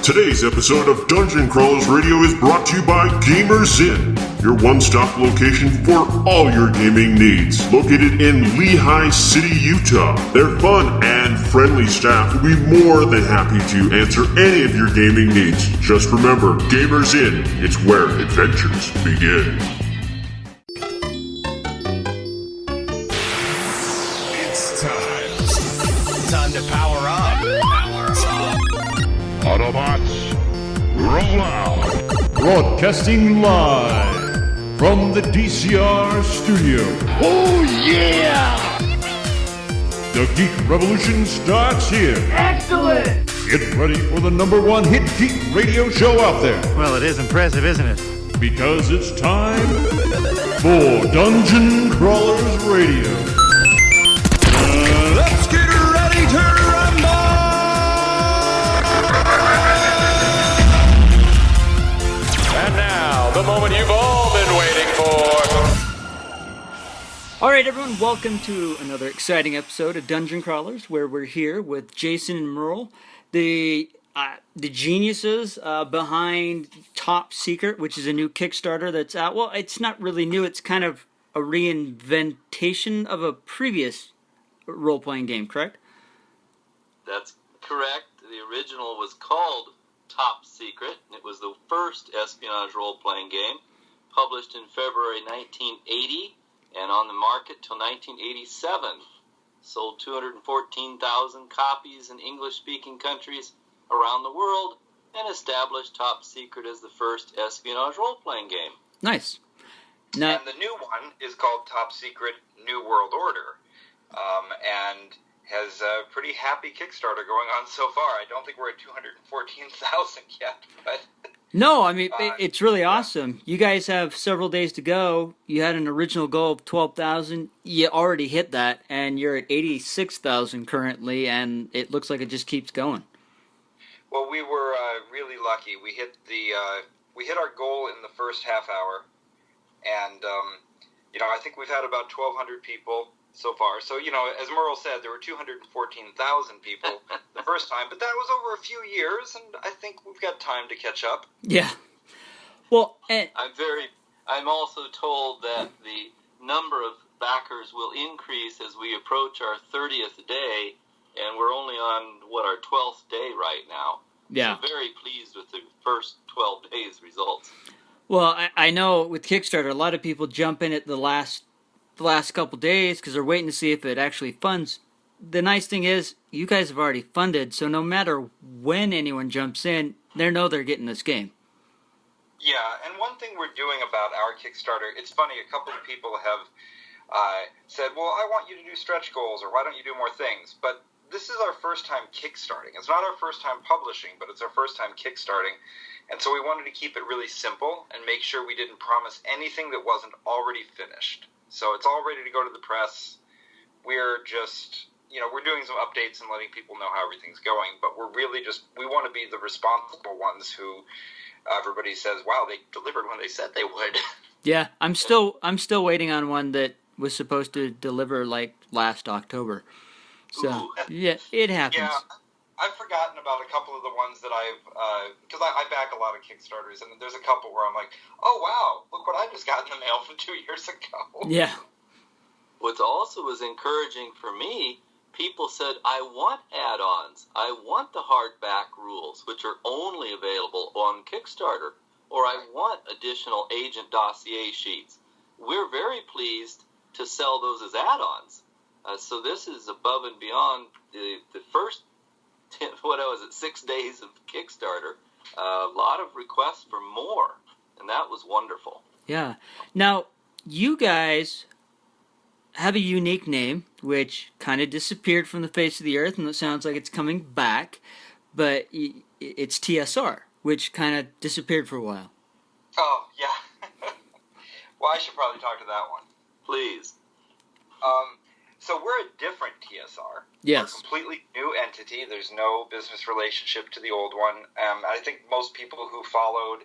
Today's episode of Dungeon Crawlers Radio is brought to you by Gamers Inn, your one-stop location for all your gaming needs. Located in Lehigh City, Utah, their fun and friendly staff will be more than happy to answer any of your gaming needs. Just remember, Gamers Inn, it's where adventures begin. It's time to power up. Autobots, roll out! Broadcasting live from the DCR studio. Oh yeah! The Geek Revolution starts here. Excellent! Get ready for the #1 hit geek radio show out there. Well, it is impressive, isn't it? Because it's time for Dungeon Crawlers Radio. Let's get ready to rumble! And now, the moment you've all been waiting for. All right, everyone, welcome to another exciting episode of Dungeon Crawlers, where we're here with Jason and Merle, the geniuses behind Top Secret, which is a new Kickstarter that's out. Well, it's not really new. It's kind of a reinventation of a previous role-playing game, correct? That's correct. The original was called Top Secret. It was the first espionage role-playing game, published in February 1980 and on the market till 1987. Sold 214,000 copies in English-speaking countries around the world and established Top Secret as the first espionage role-playing game. Nice. Now, And the new one is called Top Secret New World Order, and has a pretty happy Kickstarter going on so far. I don't think we're at 214,000 yet, but... no, I mean, it's really awesome. You guys have several days to go. You had an original goal of 12,000. You already hit that, and you're at 86,000 currently, and it looks like it just keeps going. Well, we were really lucky. We hit our goal in the first half hour, and I think we've had about 1,200 people so far. So, as Merle said, there were 214,000 people the first time, but that was over a few years, and I think we've got time to catch up. Yeah. Well, I'm also told that the number of backers will increase as we approach our 30th day, and we're only on, our 12th day right now. Yeah. So very pleased with the first 12 days results. Well, I know with Kickstarter, a lot of people jump in at the last couple days because they're waiting to see if it actually funds. The nice thing is, you guys have already funded, so no matter when anyone jumps in, they know they're getting this game. Yeah, and one thing we're doing about our Kickstarter, it's funny, a couple of people have said, well, I want you to do stretch goals, or why don't you do more things? But this is our first time kickstarting. It's not our first time publishing, but it's our first time kickstarting. And so we wanted to keep it really simple and make sure we didn't promise anything that wasn't already finished. So it's all ready to go to the press. We're just, we're doing some updates and letting people know how everything's going. But we're really we want to be the responsible ones who everybody says, wow, they delivered when they said they would. Yeah, I'm still waiting on one that was supposed to deliver like last October. So, yeah, it happens. Yeah, I've forgotten about a couple of the ones that because I back a lot of Kickstarters, and there's a couple where I'm like, oh, wow, look what I just got in the mail from 2 years ago. Yeah. What also was encouraging for me, people said, I want add-ons. I want the hardback rules, which are only available on Kickstarter, or I want additional agent dossier sheets. We're very pleased to sell those as add-ons. So this is above and beyond the first 6 days of Kickstarter. A lot of requests for more, and that was wonderful. Yeah. Now, you guys have a unique name, which kind of disappeared from the face of the earth, and it sounds like it's coming back, but it's TSR, which kind of disappeared for a while. Oh, yeah. Well, I should probably talk to that one. Please. So we're a different TSR. Yes. We're a completely new entity. There's no business relationship to the old one. I think most people who followed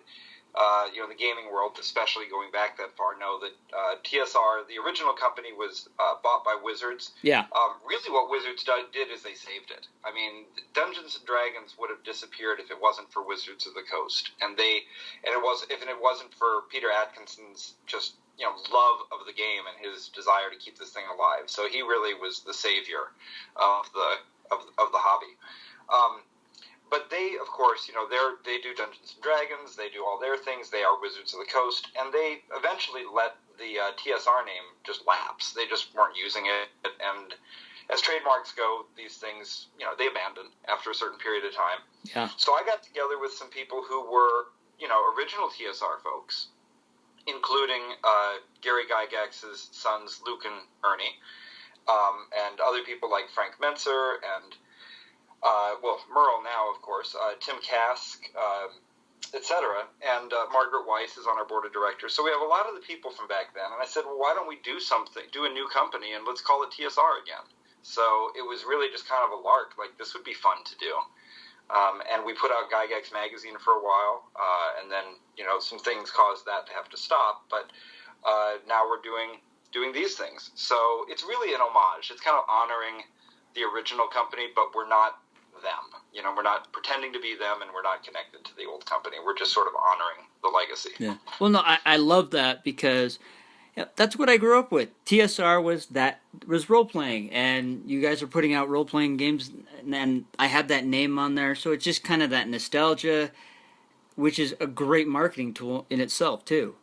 the gaming world, especially going back that far, know that TSR, the original company, was bought by Wizards. Yeah. Really what Wizards did is they saved it. I mean, Dungeons & Dragons would have disappeared if it wasn't for Wizards of the Coast. If it wasn't for Peter Atkinson's just, love of the game and his desire to keep this thing alive. So he really was the savior of the hobby. But they, of course, they do Dungeons & Dragons, they do all their things, they are Wizards of the Coast, and they eventually let the TSR name just lapse. They just weren't using it, and as trademarks go, these things, they abandon after a certain period of time. Yeah. So I got together with some people who were, original TSR folks, including Gary Gygax's sons, Luke and Ernie, and other people like Frank Menzer and Merle now, of course, Tim Kask, etc., and Margaret Weiss is on our board of directors. So we have a lot of the people from back then. And I said, well, why don't we do a new company, and let's call it TSR again. So it was really just kind of a lark. Like, this would be fun to do. And we put out Gygax magazine for a while, and then, some things caused that to have to stop. But now we're doing these things. So it's really an homage. It's kind of honoring the original company, but we're not them. We're not pretending to be them, and we're not connected to the old company. We're just sort of honoring the legacy. Yeah. Well, no, I love that because that's what I grew up with. TSR was role playing, and you guys are putting out role playing games, and I have that name on there, so it's just kind of that nostalgia, which is a great marketing tool in itself too.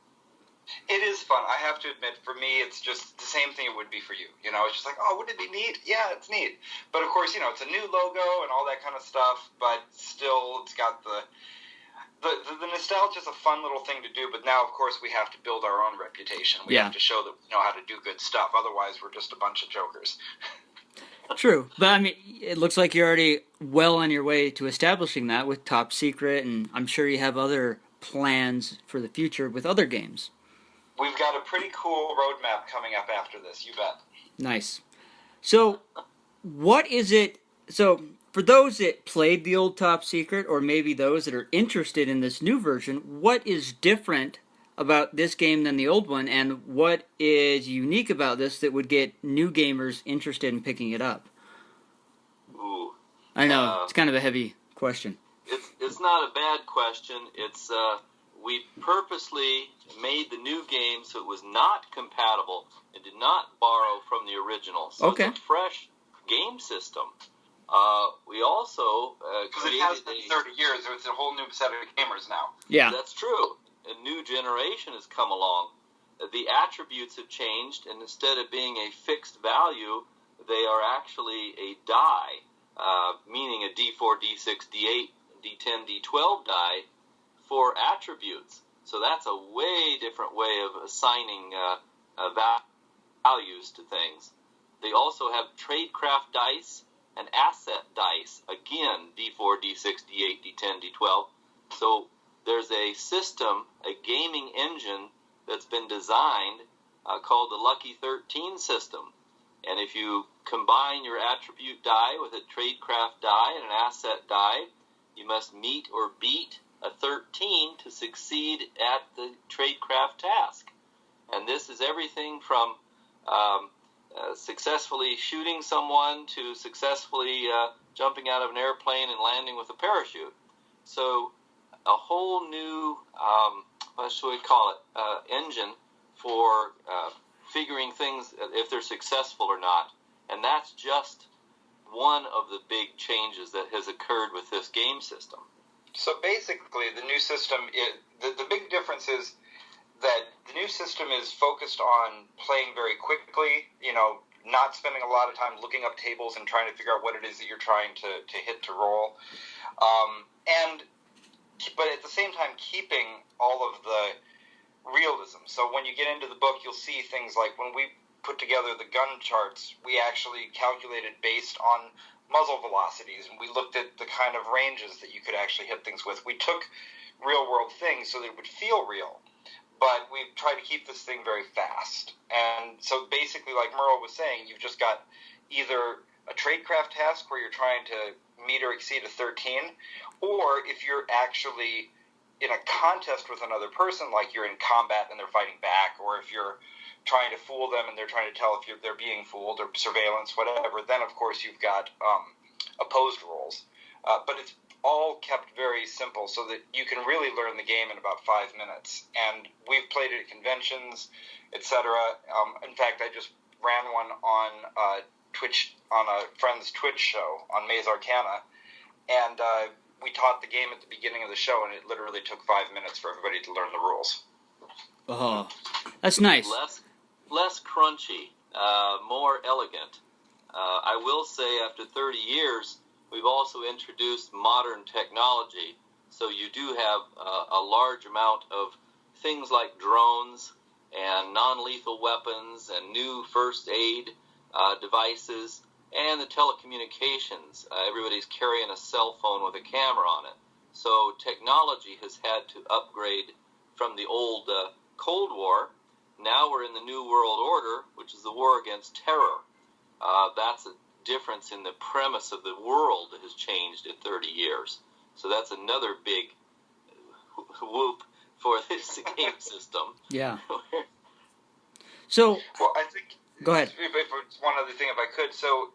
It is fun. I have to admit, for me, it's just the same thing it would be for you. It's just like, oh, wouldn't it be neat? Yeah, it's neat. But of course, it's a new logo and all that kind of stuff. But still, it's got the nostalgia is a fun little thing to do. But now, of course, we have to build our own reputation. We have to show that we know how to do good stuff. Otherwise, we're just a bunch of jokers. True, but I mean, it looks like you're already well on your way to establishing that with Top Secret, and I'm sure you have other plans for the future with other games. We've got a pretty cool roadmap coming up after this, you bet. Nice. So, what is it... So, for those that played the old Top Secret, or maybe those that are interested in this new version, what is different about this game than the old one, and what is unique about this that would get new gamers interested in picking it up? Ooh. I know, it's kind of a heavy question. It's not a bad question. It's... we purposely made the new game so it was not compatible and did not borrow from the original. So okay. It's a fresh game system. We also because it has been 30 years, so it's a whole new set of gamers now. Yeah, that's true. A new generation has come along. The attributes have changed, and instead of being a fixed value, they are actually a die, meaning a D4, D6, D8, D10, D12 die for attributes. So that's a way different way of assigning values to things. They also have tradecraft dice and asset dice. Again, D4, D6, D8, D10, D12. So there's a system, a gaming engine that's been designed called the Lucky 13 system. And if you combine your attribute die with a tradecraft die and an asset die, you must meet or beat a 13 to succeed at the tradecraft task. And this is everything from successfully shooting someone to successfully jumping out of an airplane and landing with a parachute. So a whole new, what should we call it, engine for figuring things if they're successful or not. And that's just one of the big changes that has occurred with this game system. So basically, the new system, the big difference is that the new system is focused on playing very quickly, not spending a lot of time looking up tables and trying to figure out what it is that you're trying to hit to roll. But at the same time, keeping all of the realism. So when you get into the book, you'll see things like when we put together the gun charts, we actually calculated based on muzzle velocities, and we looked at the kind of ranges that you could actually hit things with. We took real-world things so that it would feel real, but we tried to keep this thing very fast. And so basically, like Merle was saying, you've just got either a tradecraft task where you're trying to meet or exceed a 13, or if you're actually in a contest with another person, like you're in combat and they're fighting back, or if you're trying to fool them and they're trying to tell if they're being fooled, or surveillance, whatever, then of course you've got opposed roles. But it's all kept very simple so that you can really learn the game in about 5 minutes. And we've played it at conventions, etc. In fact, I just ran one on Twitch, on a friend's Twitch show on Maze Arcana, and we taught the game at the beginning of the show, and it literally took 5 minutes for everybody to learn the rules. Oh, that's nice. Less crunchy, more elegant. I will say, after 30 years, we've also introduced modern technology, so you do have a large amount of things like drones and non-lethal weapons and new first aid devices, and the telecommunications. Everybody's carrying a cell phone with a camera on it. So technology has had to upgrade from the old Cold War. Now we're in the New World Order, which is the war against terror. That's a difference in the premise of the world that has changed in 30 years. So that's another big whoop for this game system. Yeah. So, well, I think. Go ahead. If one other thing, if I could. So,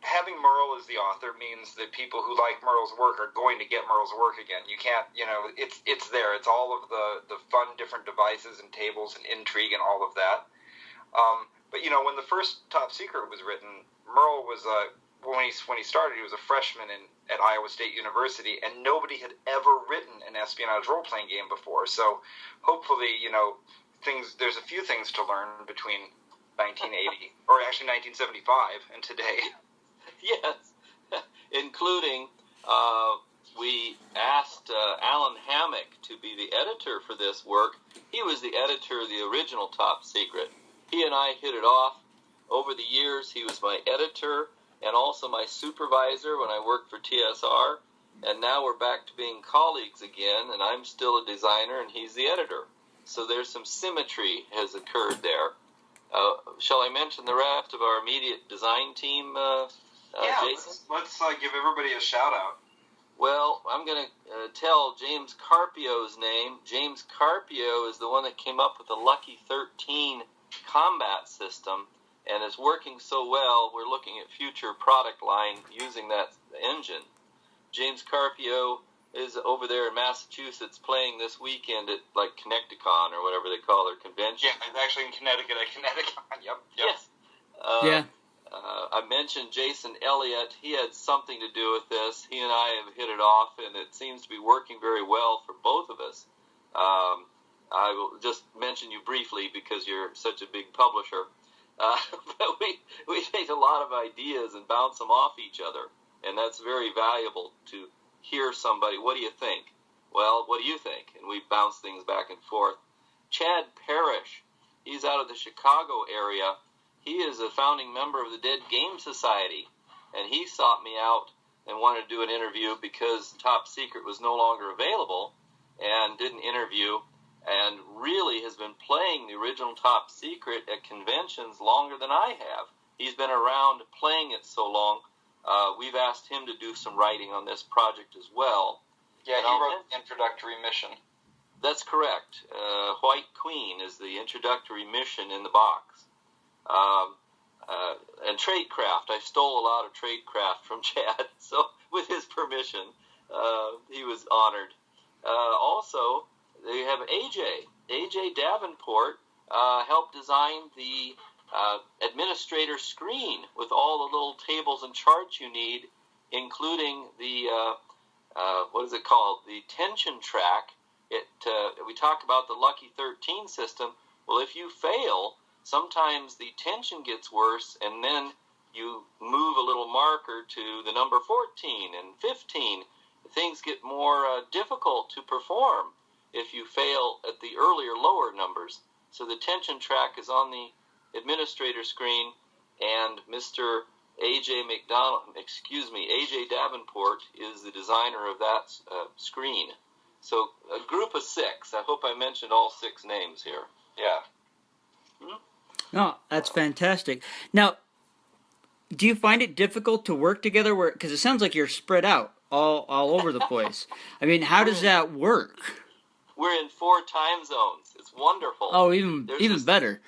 having Merle as the author means that people who like Merle's work are going to get Merle's work again. You can't, it's there. It's all of the fun different devices and tables and intrigue and all of that. But when the first Top Secret was written, Merle was when he started, he was a freshman at Iowa State University, and nobody had ever written an espionage role-playing game before. So, hopefully, there's a few things to learn between 1980, or actually 1975, and today. Yes, including we asked Alan Hammock to be the editor for this work. He was the editor of the original Top Secret. He and I hit it off. Over the years, he was my editor and also my supervisor when I worked for TSR. And now we're back to being colleagues again, and I'm still a designer and he's the editor. So there's some symmetry has occurred there. Shall I mention the rest of our immediate design team, Jason? Let's give everybody a shout-out. Well, I'm going to tell James Carpio's name. James Carpio is the one that came up with the Lucky 13 combat system, and is working so well, we're looking at future product line using that engine. James Carpio is over there in Massachusetts playing this weekend at, Connecticon, or whatever they call their convention. Yeah, it's actually in Connecticut at Connecticon, yep. Yes. Yeah. I mentioned Jason Elliott. He had something to do with this. He and I have hit it off, and it seems to be working very well for both of us. I will just mention you briefly because you're such a big publisher. But we take a lot of ideas and bounce them off each other, and that's very valuable to hear somebody. What do you think? Well, what do you think? And we bounce things back and forth. Chad Parrish, he's out of the Chicago area. He is a founding member of the Dead Game Society, and he sought me out and wanted to do an interview because Top Secret was no longer available, and did an interview, and really has been playing the original Top Secret at conventions longer than I have. He's been around playing it so long. We've asked him to do some writing on this project as well. Yeah, he wrote the introductory mission. That's correct. White Queen is the introductory mission in the box. And Tradecraft. I stole a lot of Tradecraft from Chad, so with his permission, he was honored. Also, they have AJ Davenport helped design the administrator screen with all the little tables and charts you need, including the what is it called? The tension track. We talk about the Lucky 13 system. Well, if you fail, sometimes the tension gets worse, and then you move a little marker to the number 14 and 15. Things get more difficult to perform if you fail at the earlier lower numbers. So the tension track is on the administrator screen, and Mr. AJ Davenport is the designer of that screen. So a group of 6. I hope I mentioned all 6 names here. Yeah. No, that's fantastic. Now, do you find it difficult to work together? Because it sounds like you're spread out. all over the place. I mean, how does that work? We're in 4 time zones. It's wonderful. Oh, even better.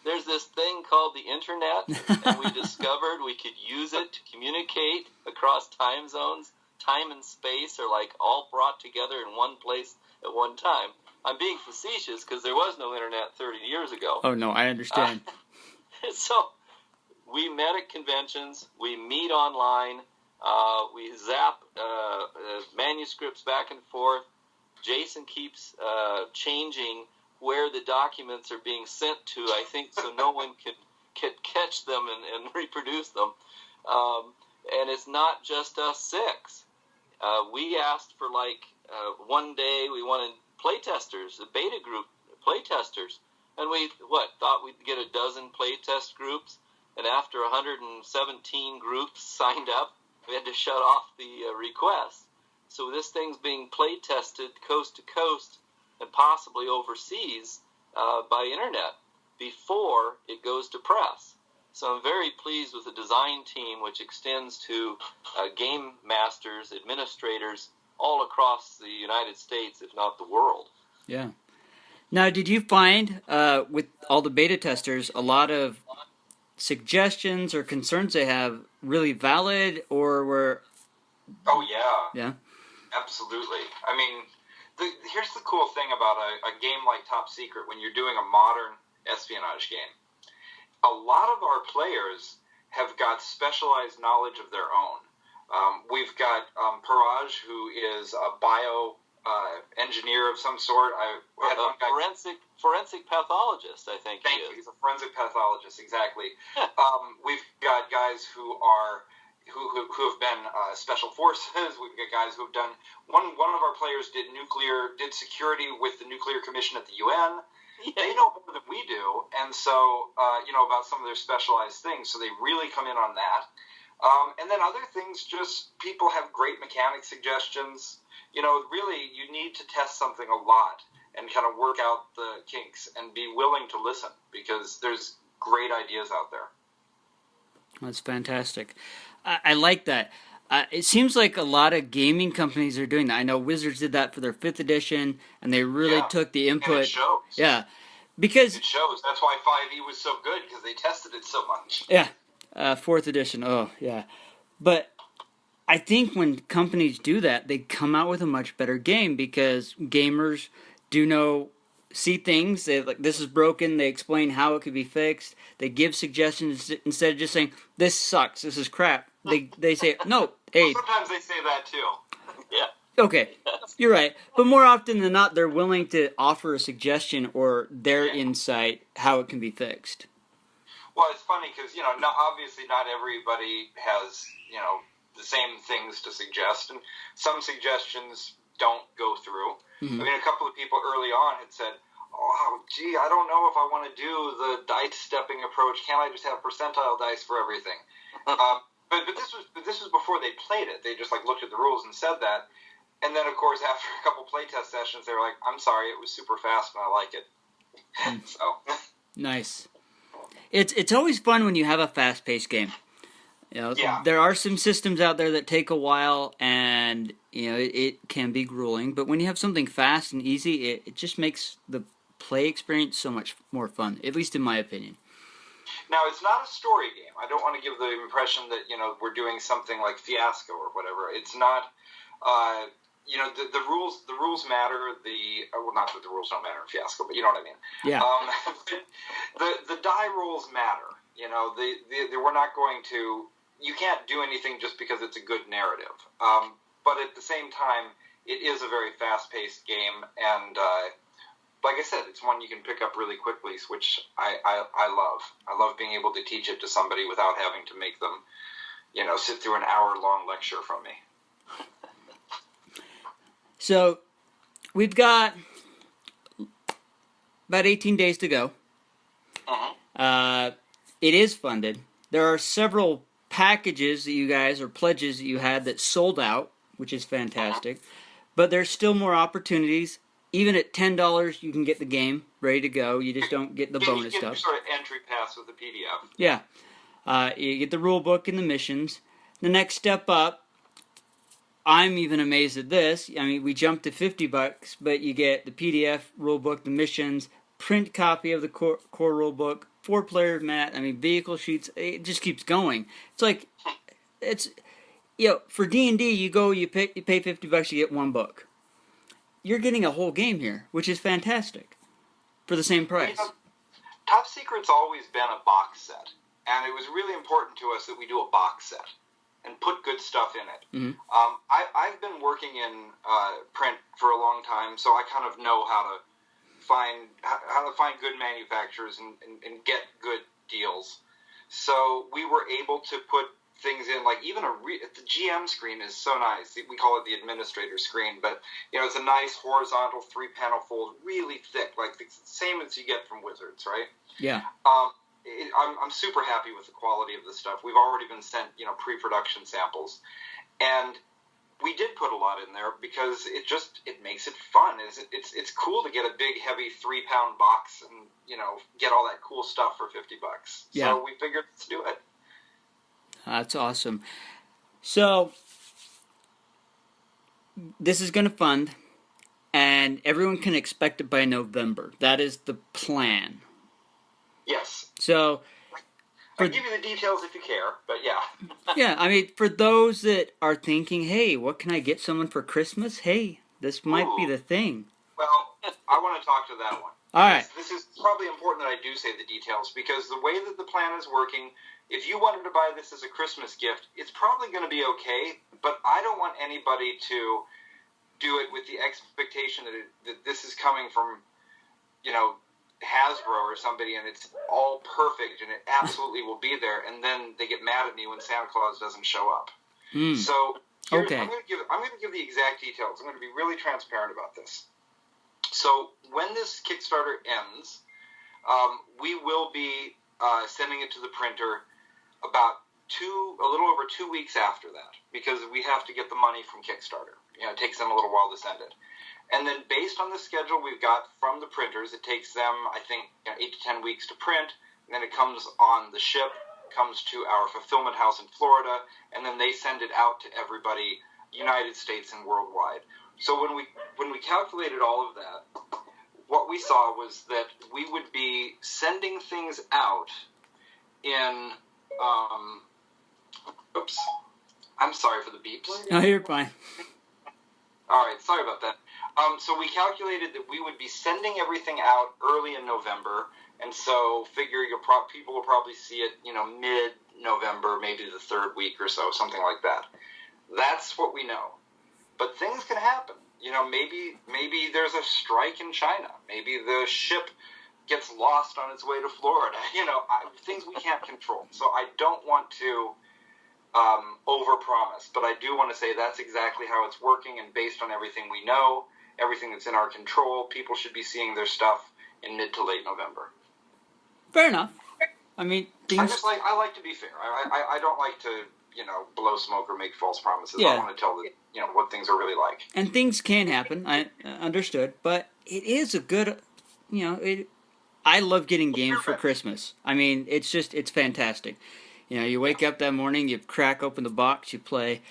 There's this thing called the internet, and we discovered we could use it to communicate across time zones. Time and space are like all brought together in one place at one time. I'm being facetious because there was no internet 30 years ago. Oh, no, I understand. So we met at conventions, we meet online, we zap manuscripts back and forth. Jason keeps changing where the documents are being sent to, I think, so no one can catch them and reproduce them. And it's not just us 6. We asked for, one day we wanted playtesters, a beta group playtesters. And we, thought we'd get a dozen playtest groups. And after 117 groups signed up, we had to shut off the requests. So this thing's being playtested coast to coast and possibly overseas by internet before it goes to press. So I'm very pleased with the design team, which extends to game masters, administrators all across the United States, if not the world. Yeah. Now, did you find with all the beta testers a lot of suggestions or concerns they have really valid, or were... Oh, yeah. Yeah? Absolutely. I mean, here's the cool thing about a game like Top Secret when you're doing a modern espionage game. A lot of our players have got specialized knowledge of their own. We've got Paraj, who is a bio engineer of some sort. Forensic pathologist, I think. Thank you. He's a forensic pathologist, exactly. We've got guys who have been special forces. We've got guys who have done one of our players did security with the Nuclear Commission at the UN. Yeah. They know more than we do, and so about some of their specialized things. So they really come in on that. And then other things, just people have great mechanic suggestions. Really, you need to test something a lot and kind of work out the kinks and be willing to listen, because there's great ideas out there. That's fantastic. I like that. It seems like a lot of gaming companies are doing that. I know Wizards did that for their 5th edition, and they really took the input. And it shows. Yeah, because it shows. That's why 5e was so good, because they tested it so much. Yeah, 4th edition. Oh, yeah. But I think when companies do that, they come out with a much better game, because gamers do see things. They this is broken. They explain how it could be fixed. They give suggestions instead of just saying this sucks, this is crap. They say no. Hey. Well, sometimes they say that too. Yeah. Okay, you're right. But more often than not, they're willing to offer a suggestion or their insight how it can be fixed. Well, it's funny because obviously not everybody has the same things to suggest, and some suggestions don't go through. Mm-hmm. I mean, a couple of people early on had said, "Oh, gee, I don't know if I want to do the dice stepping approach. Can't I just have percentile dice for everything?" But this was before they played it. They just looked at the rules and said that, and then of course after a couple playtest sessions, they were like, "I'm sorry, it was super fast and I like it." So nice. It's always fun when you have a fast-paced game. There are some systems out there that take a while, and it can be grueling. But when you have something fast and easy, it just makes the play experience so much more fun. At least in my opinion. Now, it's not a story game. I don't want to give the impression that we're doing something like Fiasco or whatever. It's not. The rules matter. Not that the rules don't matter in Fiasco, but you know what I mean. Yeah. The die rules matter. We're not going to. You can't do anything just because it's a good narrative. But at the same time, it is a very fast-paced game, and like I said, it's one you can pick up really quickly, which I love. I love being able to teach it to somebody without having to make them, sit through an hour-long lecture from me. So, we've got about 18 days to go. Uh-huh. It is funded. There are several packages that you guys, or pledges that you had that sold out, which is fantastic. Uh-huh. But there's still more opportunities. Even at $10, you can get the game ready to go. You just don't get the bonus you get stuff. Your sort of entry pass with the PDF. Yeah. You get the rule book and the missions. The next step up, I'm even amazed at this. I mean, we jumped to $50, but you get the PDF rulebook, the missions, print copy of the core rulebook, 4-player mat. I mean, vehicle sheets. It just keeps going. It's like, it's, for D&D, you pay $50, you get one book. You're getting a whole game here, which is fantastic for the same price. Top Secret's always been a box set, and it was really important to us that we do a box set and put good stuff in it. Mm-hmm. I've been working in print for a long time, so I kind of know how to find good manufacturers and get good deals. So we were able to put things in, like even the GM screen is so nice. We call it the administrator screen, but it's a nice horizontal 3-panel fold, really thick, like the same as you get from Wizards, right? Yeah. I'm super happy with the quality of the stuff. We've already been sent, pre-production samples, and we did put a lot in there because it makes it fun. It's cool to get a big, heavy 3-pound box and get all that cool stuff for $50. Yeah. So we figured let's do it. That's awesome. So this is going to fund, and everyone can expect it by November. That is the plan. Yes. So I'll give you the details if you care, but yeah. Yeah, I mean, for those that are thinking, hey, what can I get someone for Christmas? Hey, this might be the thing. Well, I want to talk to that one. All right. This is probably important that I do say the details, because the way that the plan is working, if you wanted to buy this as a Christmas gift, it's probably going to be okay, but I don't want anybody to do it with the expectation that this is coming from, Hasbro or somebody, and it's all perfect and it absolutely will be there, and then they get mad at me when Santa Claus doesn't show up. So okay. I'm going to give the exact details. I'm going to be really transparent about this. So when this Kickstarter ends, we will be sending it to the printer about a little over 2 weeks after that, because we have to get the money from Kickstarter. It takes them a little while to send it. And then based on the schedule we've got from the printers, it takes them, I think, 8 to 10 weeks to print. And then it comes on the ship, comes to our fulfillment house in Florida, and then they send it out to everybody, United States and worldwide. So when we calculated all of that, what we saw was that we would be sending things out in, oops, I'm sorry for the beeps. No, you're fine. All right, sorry about that. So we calculated that we would be sending everything out early in November, and so figure people will probably see it, mid-November, maybe the third week or so, something like that. That's what we know. But things can happen. Maybe there's a strike in China. Maybe the ship gets lost on its way to Florida. Things we can't control. So I don't want to overpromise, but I do want to say that's exactly how it's working, and based on everything we know, everything that's in our control, people should be seeing their stuff in mid to late November. Fair enough. I mean, I like to be fair. I don't like to, blow smoke or make false promises. Yeah. I want to tell what things are really like. And things can happen. I understood, but it is a good, I love getting games for Christmas. I mean, it's fantastic. You wake up that morning, you crack open the box, you play.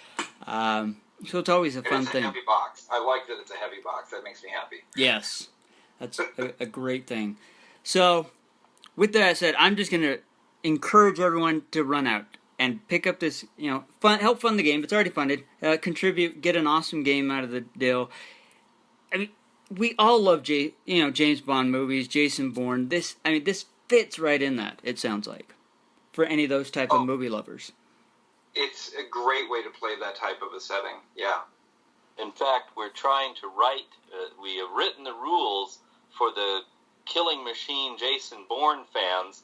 So it's always a fun thing. It's a heavy box. I like that it's a heavy box. That makes me happy. Yes, that's a great thing. So, with that said, I'm just going to encourage everyone to run out and pick up this, help fund the game. It's already funded. Contribute, get an awesome game out of the deal. I mean, we all love James Bond movies, Jason Bourne. This fits right in that. It sounds like, for any of those type of movie lovers. It's a great way to play that type of a setting. Yeah. In fact, we're trying to write, we have written the rules for the Killing Machine Jason Bourne fans.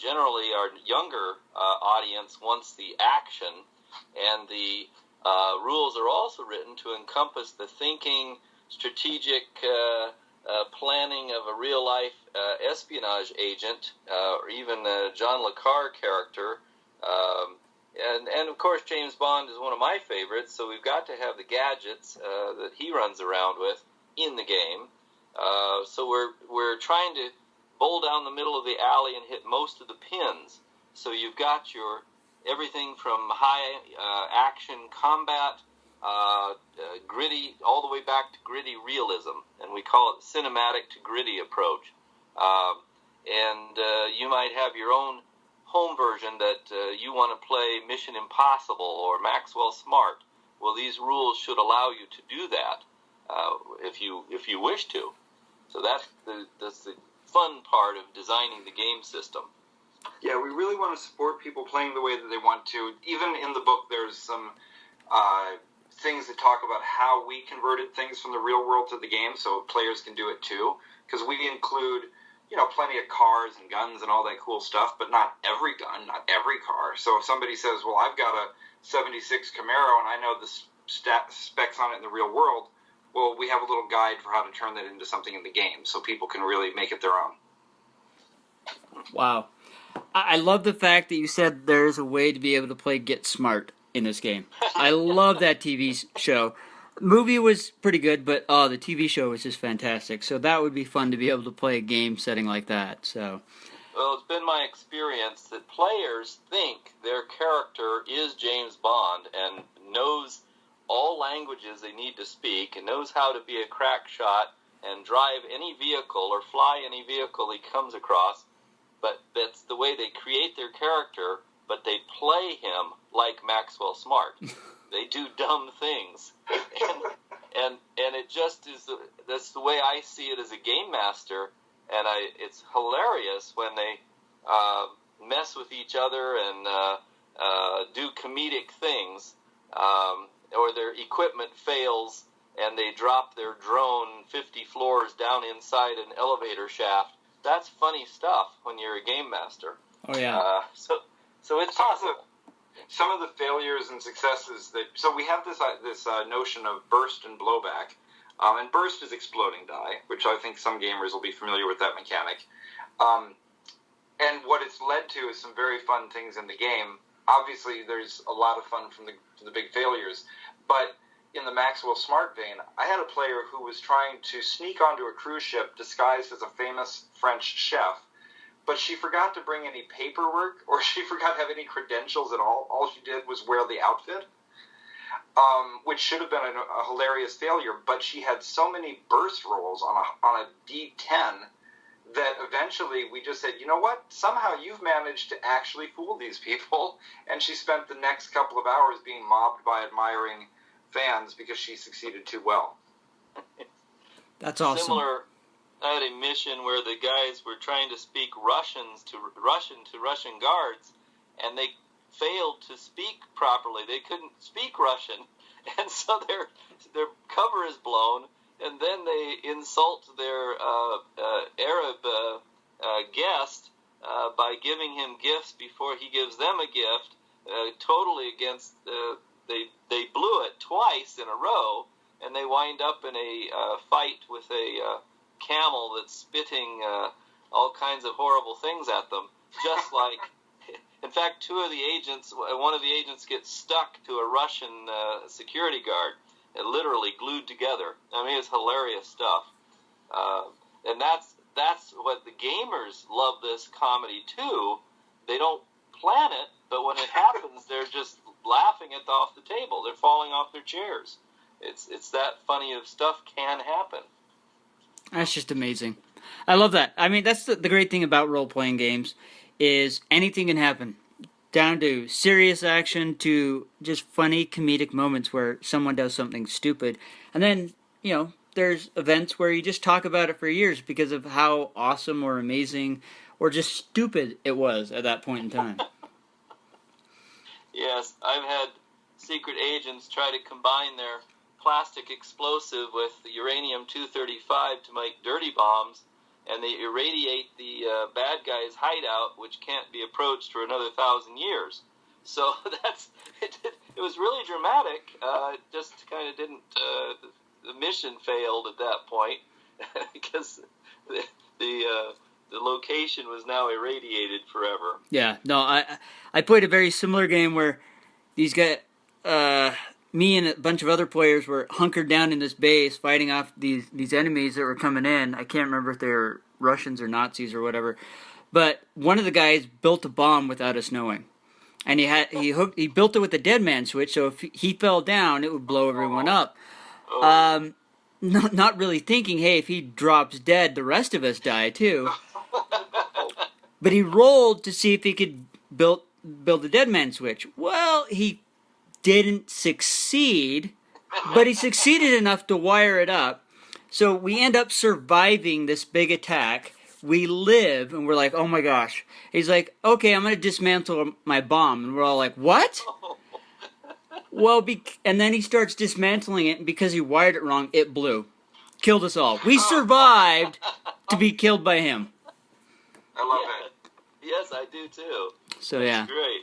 Generally, our younger audience wants the action, and the rules are also written to encompass the thinking, strategic planning of a real-life espionage agent, or even a John Le Carre character. And of course, James Bond is one of my favorites, so we've got to have the gadgets that he runs around with in the game. So we're trying to bowl down the middle of the alley and hit most of the pins. So you've got your everything from high action combat gritty, all the way back to gritty realism, and we call it cinematic to gritty approach. You might have your own home version that you want to play Mission Impossible or Maxwell Smart. Well, these rules should allow you to do that if you wish to. So that's the fun part of designing the game system. Yeah, we really want to support people playing the way that they want to. Even in the book, there's some things that talk about how we converted things from the real world to the game, so players can do it too. Because we include, plenty of cars and guns and all that cool stuff, but not every gun, not every car. So if somebody says, well, I've got a 76 Camaro and I know the specs on it in the real world, well, we have a little guide for how to turn that into something in the game so people can really make it their own. Wow. I love the fact that you said there's a way to be able to play Get Smart in this game. I love that TV show. The movie was pretty good, but the TV show was just fantastic. So that would be fun to be able to play a game setting like that. So, well, it's been my experience that players think their character is James Bond and knows all languages they need to speak and knows how to be a crack shot and drive any vehicle or fly any vehicle he comes across. But that's the way they create their character, but they play him like Maxwell Smart. They do dumb things. And it just is, that's the way I see it as a game master, and it's hilarious when they mess with each other and do comedic things, or their equipment fails and they drop their drone 50 floors down inside an elevator shaft. That's funny stuff when you're a game master. Oh, yeah. So it's possible. Some of the failures and successes so we have this notion of burst and blowback, and burst is exploding die, which I think some gamers will be familiar with that mechanic. And what it's led to is some very fun things in the game. Obviously, there's a lot of fun from the big failures, but in the Maxwell Smart vein, I had a player who was trying to sneak onto a cruise ship disguised as a famous French chef, but she forgot to bring any paperwork, or she forgot to have any credentials at all. All she did was wear the outfit, which should have been a hilarious failure, but she had so many burst rolls on a D10 that eventually we just said, you know what, somehow you've managed to actually fool these people, and she spent the next couple of hours being mobbed by admiring fans because she succeeded too well. That's awesome. Similar, I had a mission where the guys were trying to speak Russian to Russian guards, and they failed to speak properly. They couldn't speak Russian, and so their cover is blown, and then they insult their Arab guest by giving him gifts before he gives them a gift, totally against they blew it twice in a row, and they wind up in a fight with a camel that's spitting all kinds of horrible things at them, just like, in fact, one of the agents gets stuck to a Russian security guard, and literally glued together. I mean, it's hilarious stuff. And that's what the gamers love this comedy too. They don't plan it, but when it happens, they're just laughing off the table. They're falling off their chairs. It's that funny of stuff can happen. That's just amazing. I love that. I mean, that's the great thing about role-playing games is anything can happen. Down to serious action to just funny comedic moments where someone does something stupid. And then, there's events where you just talk about it for years because of how awesome or amazing or just stupid it was at that point in time. Yes, I've had secret agents try to combine their plastic explosive with the uranium-235 to make dirty bombs, and they irradiate the bad guy's hideout, which can't be approached for another 1,000 years. So it was really dramatic. It just kind of didn't. The mission failed at that point because the location was now irradiated forever. Yeah, no, I played a very similar game where these guys, me and a bunch of other players were hunkered down in this base fighting off these enemies that were coming in. I can't remember if they were Russians or Nazis or whatever, but one of the guys built a bomb without us knowing. and he built it with a dead man switch. So if he fell down, it would blow everyone up. Not really thinking, hey, if he drops dead, the rest of us die too. But he rolled to see if he could build a dead man switch. Well, he didn't succeed, but he succeeded enough to wire it up. So we end up surviving this big attack. We live, and we're like, oh my gosh. He's like, okay, I'm going to dismantle my bomb. And we're all like, what? Well, and then he starts dismantling it, and because he wired it wrong, it blew. Killed us all. We survived to be killed by him. I love it. Yes, I do too. So yeah. That's great.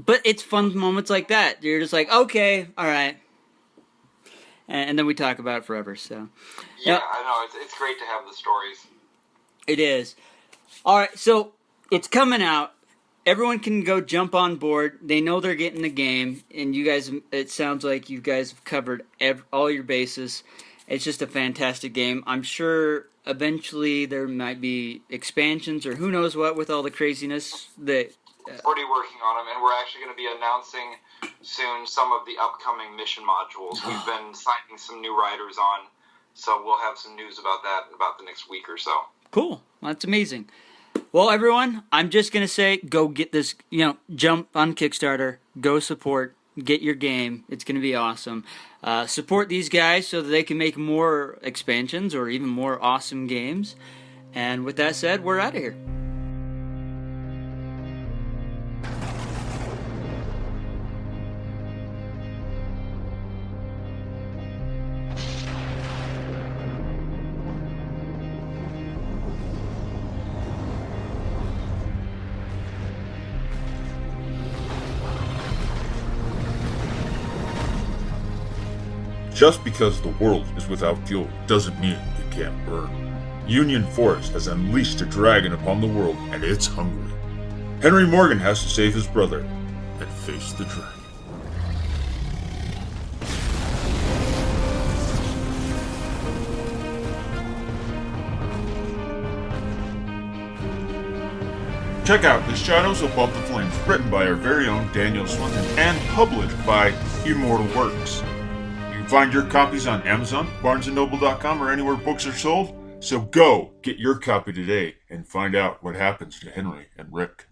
But it's fun moments like that. You're just like, okay, all right. And then we talk about it forever. So Yeah, I know. It's great to have the stories. It is. All right, so it's coming out. Everyone can go jump on board. They know they're getting the game, and you guys. It sounds like you guys have covered all your bases. It's just a fantastic game. I'm sure eventually there might be expansions or who knows what with all the craziness that. Already working on them, and we're actually going to be announcing soon some of the upcoming mission modules. We've been signing some new writers on, so we'll have some news about that about the next week or so. Cool. That's amazing. Well, everyone, I'm just going to say go get this, jump on Kickstarter, go support, get your game. It's going to be awesome. Support these guys so that they can make more expansions or even more awesome games. And with that said, we're out of here. Just because the world is without fuel doesn't mean it can't burn. Union Forest has unleashed a dragon upon the world, and it's hungry. Henry Morgan has to save his brother and face the dragon. Check out The Shadows Above the Flames, written by our very own Daniel Swinton and published by Immortal Works. You can find your copies on Amazon, BarnesandNoble.com, or anywhere books are sold. So go get your copy today and find out what happens to Henry and Rick.